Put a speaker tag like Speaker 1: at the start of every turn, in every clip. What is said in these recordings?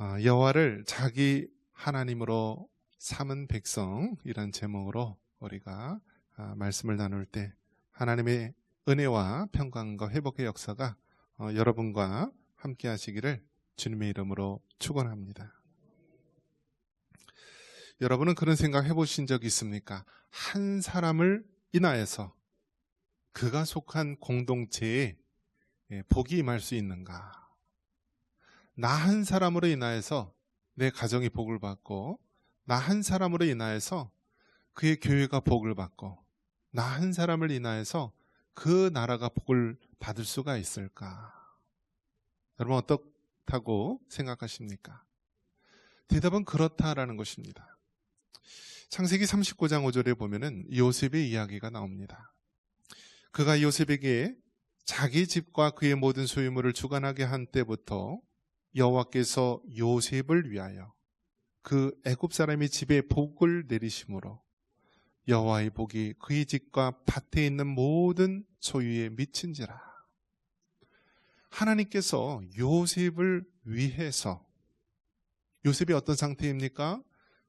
Speaker 1: 여호와를 자기 하나님으로 삼은 백성, 이런 제목으로 우리가 말씀을 나눌 때 하나님의 은혜와 평강과 회복의 역사가 여러분과 함께 하시기를 주님의 이름으로 축원합니다. 여러분은 그런 생각 해보신 적 있습니까? 한 사람을 인하여서 그가 속한 공동체에 복이 임할 수 있는가? 나 한 사람으로 인하여서 내 가정이 복을 받고, 나 한 사람으로 인하여서 그의 교회가 복을 받고, 나 한 사람을 인하여서 그 나라가 복을 받을 수가 있을까? 여러분 어떻다고 생각하십니까? 대답은 그렇다라는 것입니다. 창세기 39장 5절에 보면은 요셉의 이야기가 나옵니다. 그가 요셉에게 자기 집과 그의 모든 소유물을 주관하게 한 때부터 여호와께서 요셉을 위하여 그 애굽 사람의 집에 복을 내리심으로 여호와의 복이 그의 집과 밭에 있는 모든 소유에 미친지라. 하나님께서 요셉을 위해서, 요셉이 어떤 상태입니까?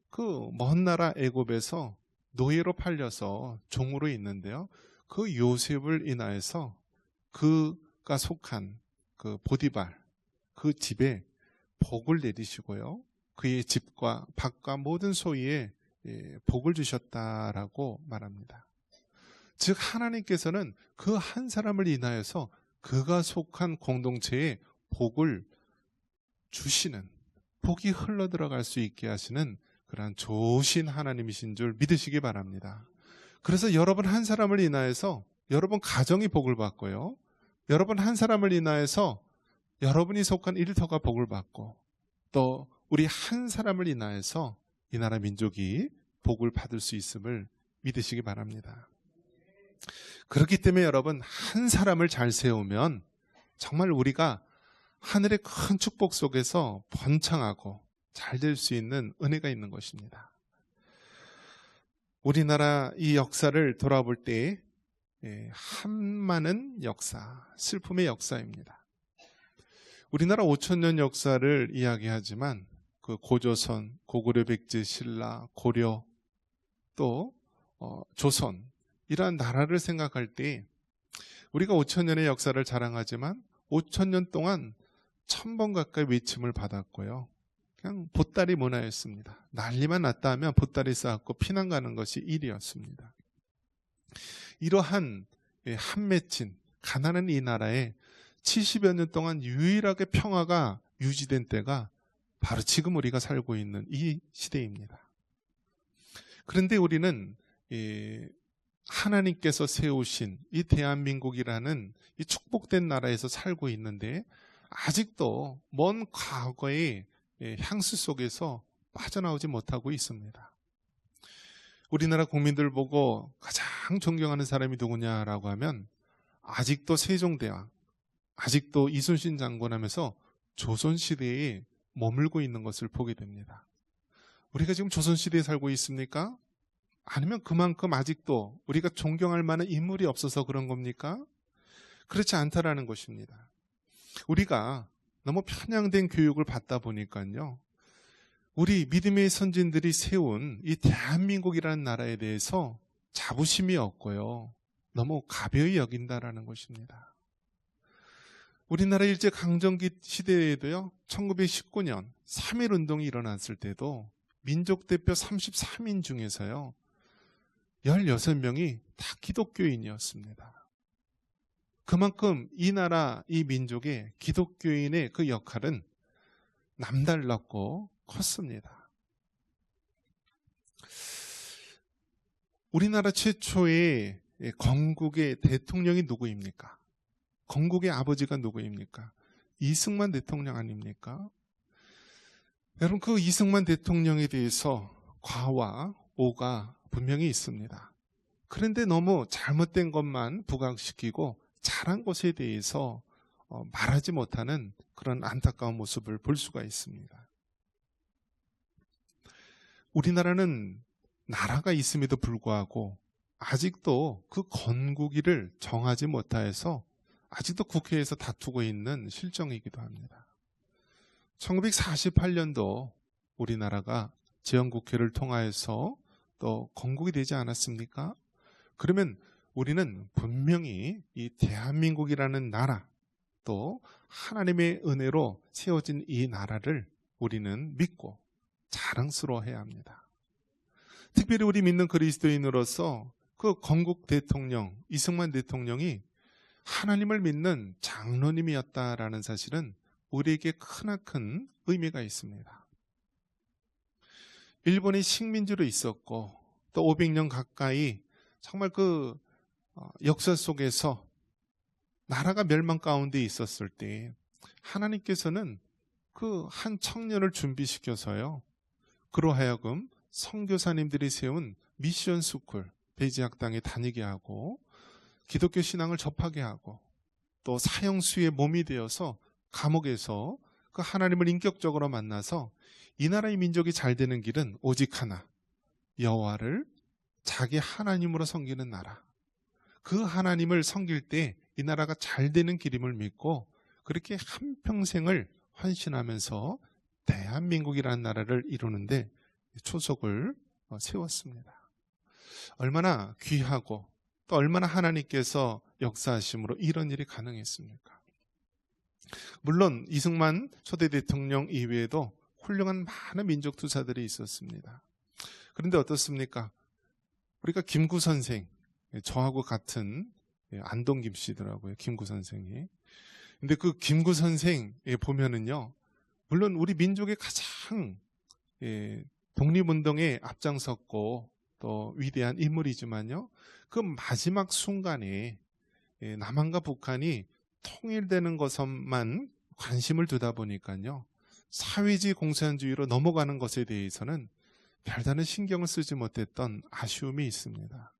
Speaker 1: 그 먼 나라 애굽에서 노예로 팔려서 종으로 있는데요, 그 요셉을 인하여서 그가 속한 그 보디발, 그 집에 복을 내리시고요, 그의 집과 밭과 모든 소유에 복을 주셨다라고 말합니다. 즉 하나님께서는 그 한 사람을 인하여서 그가 속한 공동체에 복을 주시는, 복이 흘러들어갈 수 있게 하시는 그러한 좋으신 하나님이신 줄 믿으시기 바랍니다. 그래서 여러분 한 사람을 인하여서 여러분 가정이 복을 받고요, 여러분 한 사람을 인하여서 여러분이 속한 일터가 복을 받고, 또 우리 한 사람을 인하여서 이 나라 민족이 복을 받을 수 있음을 믿으시기 바랍니다. 그렇기 때문에 여러분 한 사람을 잘 세우면 정말 우리가 하늘의 큰 축복 속에서 번창하고 잘 될 수 있는 은혜가 있는 것입니다. 우리나라 이 역사를 돌아볼 때 한많은 역사, 슬픔의 역사입니다. 우리나라 5,000년 역사를 이야기하지만 그 고조선, 고구려 백제 신라, 고려, 또 조선, 이러한 나라를 생각할 때 우리가 5,000년의 역사를 자랑하지만 5,000년 동안 1,000번 가까이 외침을 받았고요, 그냥 보따리 문화였습니다. 난리만 났다 하면 보따리 쌓았고 피난 가는 것이 일이었습니다. 이러한 한 맺힌 가난한 이 나라에 70여 년 동안 유일하게 평화가 유지된 때가 바로 지금 우리가 살고 있는 이 시대입니다. 그런데 우리는 하나님께서 세우신 이 대한민국이라는 이 축복된 나라에서 살고 있는데 아직도 먼 과거의 향수 속에서 빠져나오지 못하고 있습니다. 우리나라 국민들 보고 가장 존경하는 사람이 누구냐라고 하면 아직도 세종대왕, 아직도 이순신 장군 하면서 조선시대에 머물고 있는 것을 보게 됩니다. 우리가 지금 조선시대에 살고 있습니까? 아니면 그만큼 아직도 우리가 존경할 만한 인물이 없어서 그런 겁니까? 그렇지 않다라는 것입니다. 우리가 너무 편향된 교육을 받다 보니까요, 우리 믿음의 선진들이 세운 이 대한민국이라는 나라에 대해서 자부심이 없고요, 너무 가벼이 여긴다라는 것입니다. 우리나라 일제강점기 시대에도요, 1919년 3.1운동이 일어났을 때도 민족대표 33인 중에서요 16명이 다 기독교인이었습니다. 그만큼 이 나라, 이 민족의 기독교인의 그 역할은 남달랐고 컸습니다. 우리나라 최초의 건국의 대통령이 누구입니까? 건국의 아버지가 누구입니까? 이승만 대통령 아닙니까? 여러분 그 이승만 대통령에 대해서 과와 오가 분명히 있습니다. 그런데 너무 잘못된 것만 부각시키고 잘한 것에 대해서 말하지 못하는 그런 안타까운 모습을 볼 수가 있습니다. 우리나라는 나라가 있음에도 불구하고 아직도 그 건국일을 정하지 못해서 아직도 국회에서 다투고 있는 실정이기도 합니다. 1948년도 우리나라가 제헌국회를 통하여서 또 건국이 되지 않았습니까? 그러면 우리는 분명히 이 대한민국이라는 나라, 또 하나님의 은혜로 세워진 이 나라를 우리는 믿고 자랑스러워해야 합니다. 특별히 우리 믿는 그리스도인으로서 그 건국 대통령 이승만 대통령이 하나님을 믿는 장로님이었다라는 사실은 우리에게 크나큰 의미가 있습니다. 일본이 식민지로 있었고 또 500년 가까이 정말 그 역사 속에서 나라가 멸망 가운데 있었을 때 하나님께서는 그 한 청년을 준비시켜서요, 그로 하여금 선교사님들이 세운 미션 스쿨 배지학당에 다니게 하고 기독교 신앙을 접하게 하고 또 사형수의 몸이 되어서 감옥에서 그 하나님을 인격적으로 만나서 이 나라의 민족이 잘 되는 길은 오직 하나, 여호와를 자기 하나님으로 섬기는 나라. 그 하나님을 섬길 때 이 나라가 잘 되는 길임을 믿고 그렇게 한평생을 헌신하면서 대한민국이라는 나라를 이루는데 초석을 세웠습니다. 얼마나 귀하고 또 얼마나 하나님께서 역사하심으로 이런 일이 가능했습니까? 물론 이승만 초대 대통령 이외에도 훌륭한 많은 민족 투사들이 있었습니다. 그런데 어떻습니까? 우리가 김구 선생, 저하고 같은 안동김 씨더라고요, 김구 선생이. 근데 그 김구 선생 보면은요, 물론 우리 민족의 가장 독립운동에 앞장섰고 또 위대한 인물이지만요, 그 마지막 순간에 남한과 북한이 통일되는 것만 관심을 두다 보니까요, 사회주의 공산주의로 넘어가는 것에 대해서는 별다른 신경을 쓰지 못했던 아쉬움이 있습니다.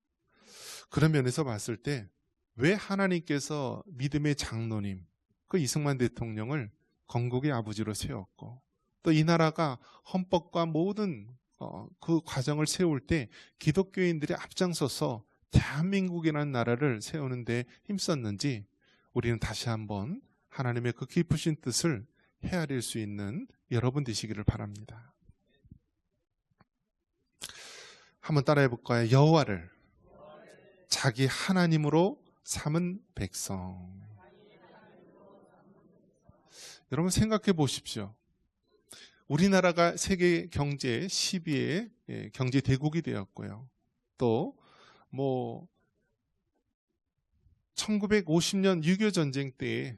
Speaker 1: 그런 면에서 봤을 때 왜 하나님께서 믿음의 장로님, 그 이승만 대통령을 건국의 아버지로 세웠고 또 이 나라가 헌법과 모든 그 과정을 세울 때 기독교인들이 앞장서서 대한민국이라는 나라를 세우는 데 힘썼는지 우리는 다시 한번 하나님의 그 깊으신 뜻을 헤아릴 수 있는 여러분 되시기를 바랍니다. 한번 따라해 볼까요? 여호와를 자기 하나님으로 삼은 백성. 여러분 생각해 보십시오. 우리나라가 세계 경제 10위의 경제 대국이 되었고요. 또 1950년 6.25 전쟁 때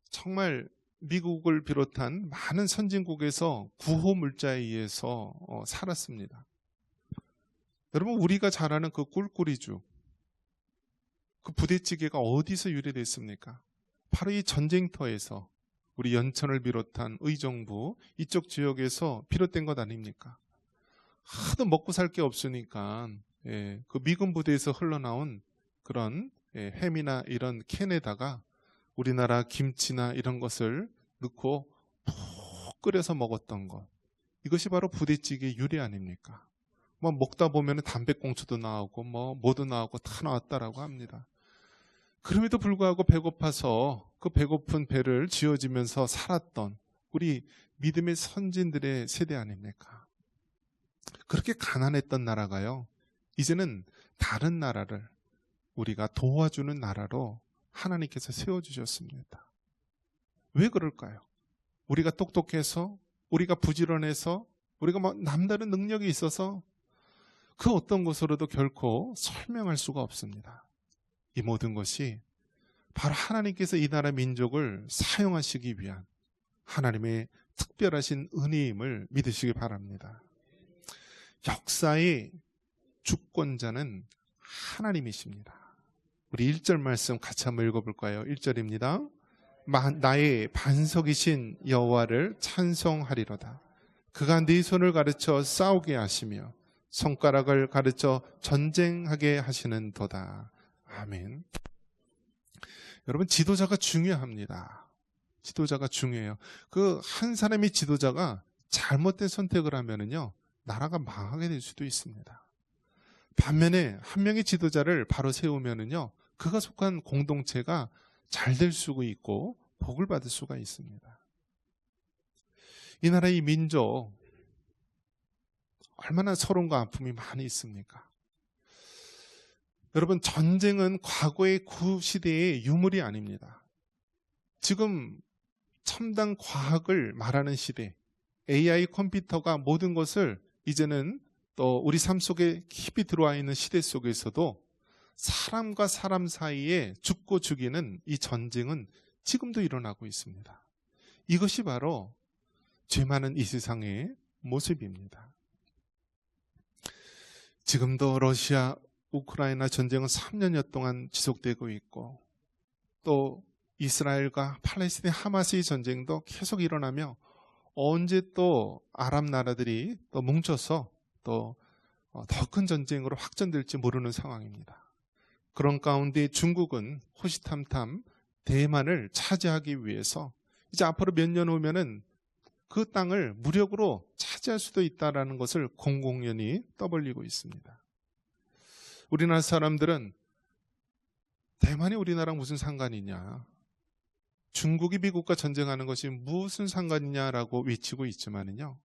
Speaker 1: 정말 미국을 비롯한 많은 선진국에서 구호 물자에 의해서 살았습니다. 여러분 우리가 잘 아는 그 꿀꿀이죽, 그 부대찌개가 어디서 유래됐습니까? 바로 이 전쟁터에서 우리 연천을 비롯한 의정부 이쪽 지역에서 비롯된 것 아닙니까? 하도 먹고 살 게 없으니까 그 미군 부대에서 흘러나온 그런 햄이나 이런 캔에다가 우리나라 김치나 이런 것을 넣고 푹 끓여서 먹었던 것, 이것이 바로 부대찌개 유래 아닙니까? 먹다 보면 담배꽁초도 나오고 뭐도 나오고 다 나왔다라고 합니다. 그럼에도 불구하고 배고파서 그 배고픈 배를 쥐어지면서 살았던 우리 믿음의 선진들의 세대 아닙니까? 그렇게 가난했던 나라가요, 이제는 다른 나라를 우리가 도와주는 나라로 하나님께서 세워주셨습니다. 왜 그럴까요? 우리가 똑똑해서, 우리가 부지런해서, 우리가 남다른 능력이 있어서 그 어떤 것으로도 결코 설명할 수가 없습니다. 이 모든 것이 바로 하나님께서 이 나라 민족을 사용하시기 위한 하나님의 특별하신 은혜임을 믿으시기 바랍니다. 역사의 주권자는 하나님이십니다. 우리 1절 말씀 같이 한번 읽어볼까요? 1절입니다. 나의 반석이신 여호와를 찬송하리로다. 그가 네 손을 가르쳐 싸우게 하시며 손가락을 가르쳐 전쟁하게 하시는 도다. 아멘. 여러분 지도자가 중요합니다. 지도자가 중요해요. 그 한 사람의 지도자가 잘못된 선택을 하면은요, 나라가 망하게 될 수도 있습니다. 반면에 한 명의 지도자를 바로 세우면은요, 그가 속한 공동체가 잘 될 수가 있고 복을 받을 수가 있습니다. 이 나라의 민족 얼마나 서론과 아픔이 많이 있습니까? 여러분, 전쟁은 과거의 구시대의 유물이 아닙니다. 지금 첨단 과학을 말하는 시대, AI 컴퓨터가 모든 것을 이제는 또 우리 삶 속에 깊이 들어와 있는 시대 속에서도 사람과 사람 사이에 죽고 죽이는 이 전쟁은 지금도 일어나고 있습니다. 이것이 바로 죄 많은 이 세상의 모습입니다. 지금도 러시아, 우크라이나 전쟁은 3년여 동안 지속되고 있고, 또 이스라엘과 팔레스타인 하마스의 전쟁도 계속 일어나며 언제 또 아랍 나라들이 또 뭉쳐서 또 더 큰 전쟁으로 확전될지 모르는 상황입니다. 그런 가운데 중국은 호시탐탐 대만을 차지하기 위해서 이제 앞으로 몇 년 후면은 그 땅을 무력으로 차지할 수도 있다는 것을 공공연히 떠벌리고 있습니다. 우리나라 사람들은 대만이 우리나라랑 무슨 상관이냐, 중국이 미국과 전쟁하는 것이 무슨 상관이냐라고 외치고 있지만은요,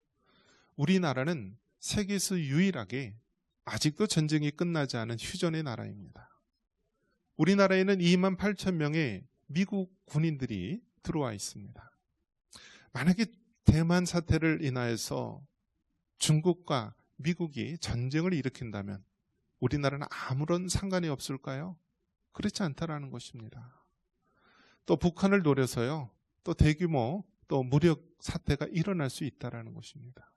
Speaker 1: 우리나라는 세계에서 유일하게 아직도 전쟁이 끝나지 않은 휴전의 나라입니다. 우리나라에는 28,000명의 미국 군인들이 들어와 있습니다. 만약에 대만 사태를 인하여서 중국과 미국이 전쟁을 일으킨다면 우리나라는 아무런 상관이 없을까요? 그렇지 않다라는 것입니다. 또 북한을 노려서요, 또 대규모 또 무력 사태가 일어날 수 있다라는 것입니다.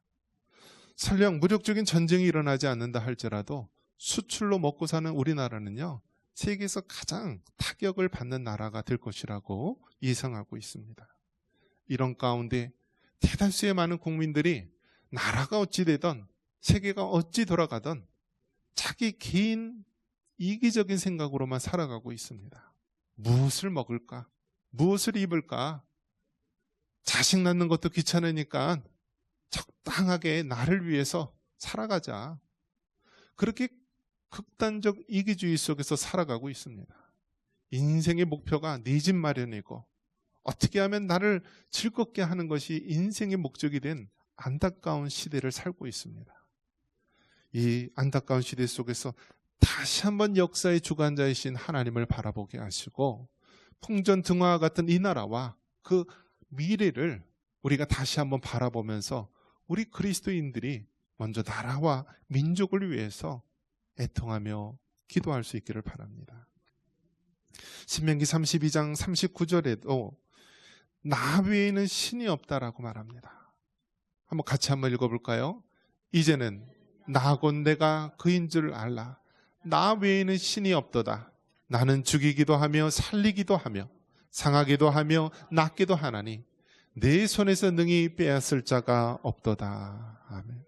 Speaker 1: 설령 무력적인 전쟁이 일어나지 않는다 할지라도 수출로 먹고 사는 우리나라는요, 세계에서 가장 타격을 받는 나라가 될 것이라고 예상하고 있습니다. 이런 가운데 대다수의 많은 국민들이 나라가 어찌 되든 세계가 어찌 돌아가든 자기 개인 이기적인 생각으로만 살아가고 있습니다. 무엇을 먹을까? 무엇을 입을까? 자식 낳는 것도 귀찮으니까 적당하게 나를 위해서 살아가자. 그렇게 극단적 이기주의 속에서 살아가고 있습니다. 인생의 목표가 내 집 마련이고 어떻게 하면 나를 즐겁게 하는 것이 인생의 목적이 된 안타까운 시대를 살고 있습니다. 이 안타까운 시대 속에서 다시 한번 역사의 주관자이신 하나님을 바라보게 하시고 풍전등화와 같은 이 나라와 그 미래를 우리가 다시 한번 바라보면서 우리 그리스도인들이 먼저 나라와 민족을 위해서 애통하며 기도할 수 있기를 바랍니다. 신명기 32장 39절에도 나 외에는 신이 없다라고 말합니다. 같이 한번 읽어볼까요? 이제는 나 곧 내가 그인 줄 알라. 나 외에는 신이 없도다. 나는 죽이기도 하며 살리기도 하며 상하기도 하며 낫기도 하나니 내 손에서 능히 빼앗을 자가 없도다. 아멘.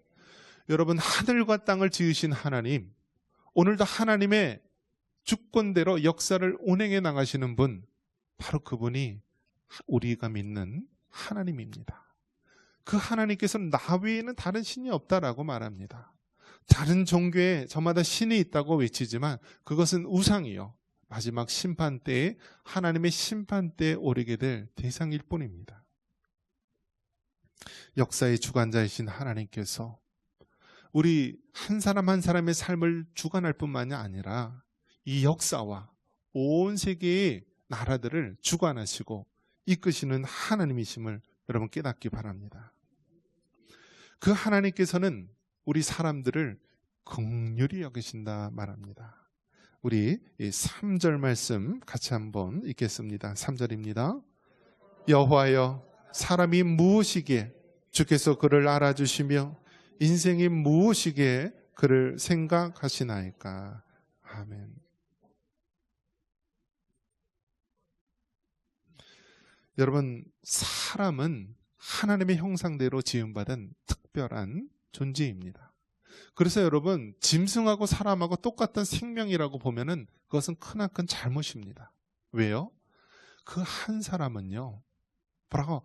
Speaker 1: 여러분, 하늘과 땅을 지으신 하나님, 오늘도 하나님의 주권대로 역사를 운행해 나가시는 분, 바로 그분이 우리가 믿는 하나님입니다. 그 하나님께서는 나 외에는 다른 신이 없다라고 말합니다. 다른 종교에 저마다 신이 있다고 외치지만 그것은 우상이요, 마지막 심판 때에 하나님의 심판 때에 오르게 될 대상일 뿐입니다. 역사의 주관자이신 하나님께서 우리 한 사람 한 사람의 삶을 주관할 뿐만이 아니라 이 역사와 온 세계의 나라들을 주관하시고 이끄시는 하나님이심을 여러분 깨닫기 바랍니다. 그 하나님께서는 우리 사람들을 긍휼히 여기신다 말합니다. 우리 3절 말씀 같이 한번 읽겠습니다. 3절입니다. 여호와여, 사람이 무엇이기에 주께서 그를 알아주시며 인생이 무엇이기에 그를 생각하시나이까. 아멘. 여러분, 사람은 하나님의 형상대로 지음받은 특별한 존재입니다. 그래서 여러분, 짐승하고 사람하고 똑같은 생명이라고 보면은 그것은 크나큰 잘못입니다. 왜요? 그 한 사람은요, 바로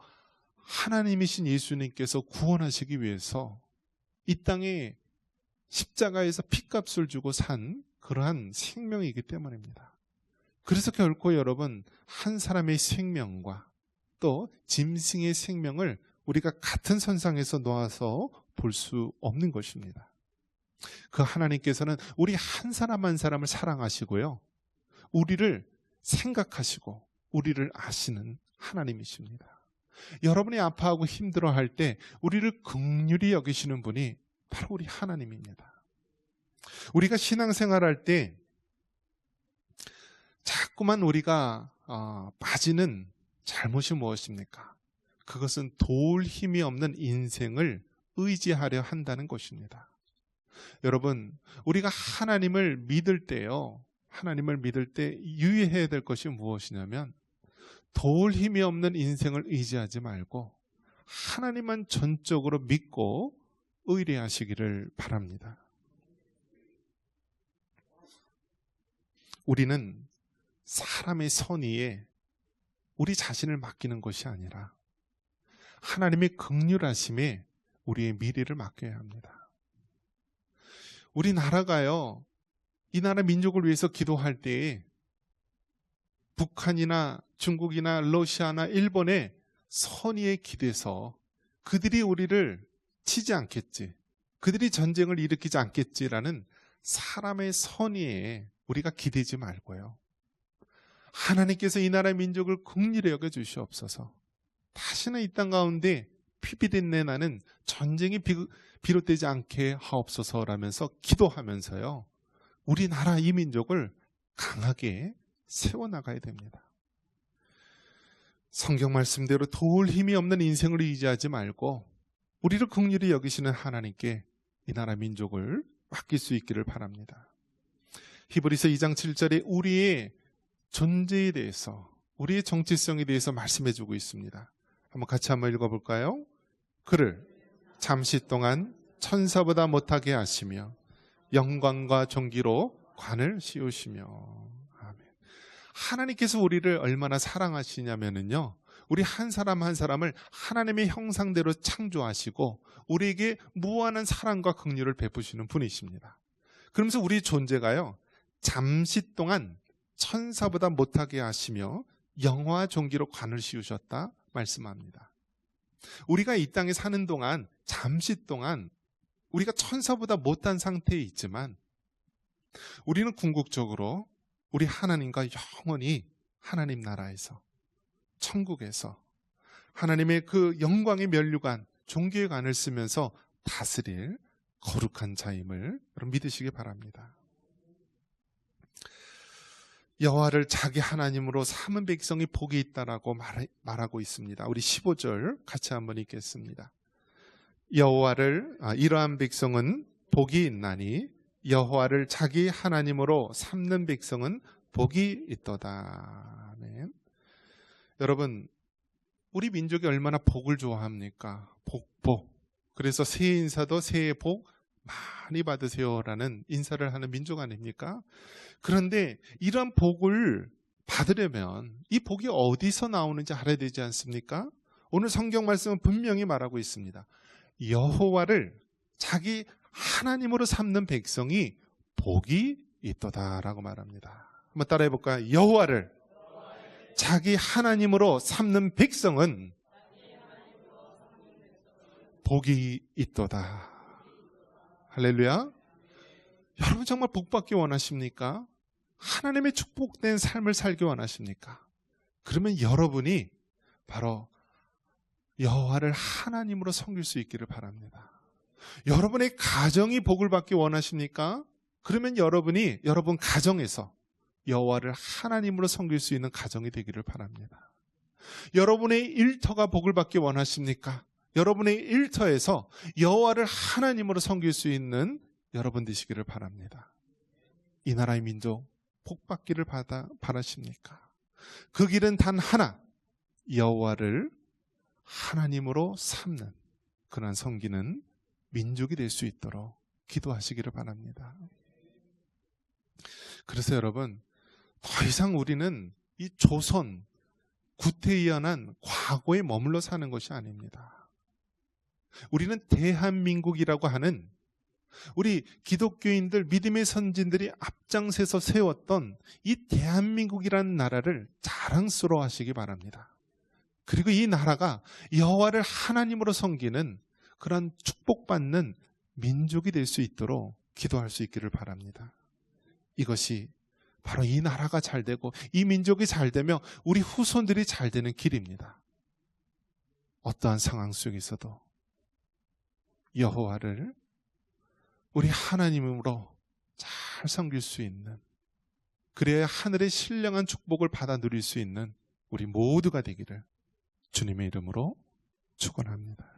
Speaker 1: 하나님이신 예수님께서 구원하시기 위해서 이 땅에 십자가에서 피값을 주고 산 그러한 생명이기 때문입니다. 그래서 결코 여러분, 한 사람의 생명과 또 짐승의 생명을 우리가 같은 선상에서 놓아서 볼 수 없는 것입니다. 그 하나님께서는 우리 한 사람 한 사람을 사랑하시고요, 우리를 생각하시고 우리를 아시는 하나님이십니다. 여러분이 아파하고 힘들어할 때 우리를 긍휼히 여기시는 분이 바로 우리 하나님입니다. 우리가 신앙생활할 때 자꾸만 우리가 빠지는 잘못이 무엇입니까? 그것은 도울 힘이 없는 인생을 의지하려 한다는 것입니다. 여러분, 우리가 하나님을 믿을 때요, 하나님을 믿을 때 유의해야 될 것이 무엇이냐면, 도울 힘이 없는 인생을 의지하지 말고 하나님만 전적으로 믿고 의뢰하시기를 바랍니다. 우리는 사람의 선의에 우리 자신을 맡기는 것이 아니라 하나님의 긍휼하심에 우리의 미래를 맡겨야 합니다. 우리나라가요, 이 나라 민족을 위해서 기도할 때에 북한이나 중국이나 러시아나 일본의 선의에 기대서 그들이 우리를 치지 않겠지, 그들이 전쟁을 일으키지 않겠지라는 사람의 선의에 우리가 기대지 말고요, 하나님께서 이 나라 민족을 긍휼히 여겨 주시옵소서, 다시는 이 땅 가운데 피비린내 나는 전쟁이 비롯되지 않게 하옵소서라면서 기도하면서요, 우리나라 이 민족을 강하게 세워나가야 됩니다. 성경 말씀대로 도울 힘이 없는 인생을 의지하지 말고 우리를 긍휼히 여기시는 하나님께 이 나라 민족을 맡길 수 있기를 바랍니다. 히브리서 2장 7절에 우리의 존재에 대해서, 우리의 정체성에 대해서 말씀해주고 있습니다. 한번 같이 한번 읽어볼까요? 그를 잠시 동안 천사보다 못하게 하시며 영광과 존귀로 관을 씌우시며. 아멘. 하나님께서 우리를 얼마나 사랑하시냐면요, 우리 한 사람 한 사람을 하나님의 형상대로 창조하시고 우리에게 무한한 사랑과 긍휼을 베푸시는 분이십니다. 그러면서 우리 존재가요, 잠시 동안 천사보다 못하게 하시며 영화와 존귀로 관을 씌우셨다 말씀합니다. 우리가 이 땅에 사는 동안 잠시 동안 우리가 천사보다 못한 상태에 있지만 우리는 궁극적으로 우리 하나님과 영원히 하나님 나라에서, 천국에서 하나님의 그 영광의 면류관, 존귀의 관을 쓰면서 다스릴 거룩한 자임을 여러분 믿으시기 바랍니다. 여호와를 자기 하나님으로 삼은 백성이 복이 있다라고 말하고 있습니다. 우리 15절 같이 한번 읽겠습니다. 여호와를 이러한 백성은 복이 있나니 여호와를 자기 하나님으로 삼는 백성은 복이 있도다. 아멘. 여러분, 우리 민족이 얼마나 복을 좋아합니까? 복. 그래서 새해 인사도 새해 복 많이 받으세요라는 인사를 하는 민족 아닙니까? 그런데 이런 복을 받으려면 이 복이 어디서 나오는지 알아야 되지 않습니까? 오늘 성경 말씀은 분명히 말하고 있습니다. 여호와를 자기 하나님으로 삼는 백성이 복이 있도다라고 말합니다. 한번 따라해 볼까요? 여호와를 자기 하나님으로 삼는 백성은 복이 있도다. 할렐루야. 여러분 정말 복받기 원하십니까? 하나님의 축복된 삶을 살기 원하십니까? 그러면 여러분이 바로 여호와를 하나님으로 섬길 수 있기를 바랍니다. 여러분의 가정이 복을 받기 원하십니까? 그러면 여러분 가정에서 여호와를 하나님으로 섬길 수 있는 가정이 되기를 바랍니다. 여러분의 일터가 복을 받기 원하십니까? 여러분의 일터에서 여호와를 하나님으로 섬길 수 있는 여러분 되시기를 바랍니다. 이 나라의 민족 복받기를 바라십니까? 그 길은 단 하나, 여호와를 하나님으로 삼는 그러한 섬기는 민족이 될 수 있도록 기도하시기를 바랍니다. 그래서 여러분, 더 이상 우리는 이 조선 구태의연한 과거에 머물러 사는 것이 아닙니다. 우리는 대한민국이라고 하는 우리 기독교인들, 믿음의 선진들이 앞장서서 세웠던 이 대한민국이라는 나라를 자랑스러워하시기 바랍니다. 그리고 이 나라가 여호와를 하나님으로 섬기는 그런 축복받는 민족이 될 수 있도록 기도할 수 있기를 바랍니다. 이것이 바로 이 나라가 잘 되고 이 민족이 잘 되며 우리 후손들이 잘 되는 길입니다. 어떠한 상황 속에서도 여호와를 우리 하나님으로 잘 섬길 수 있는, 그래야 하늘의 신령한 축복을 받아 누릴 수 있는 우리 모두가 되기를 주님의 이름으로 축원합니다.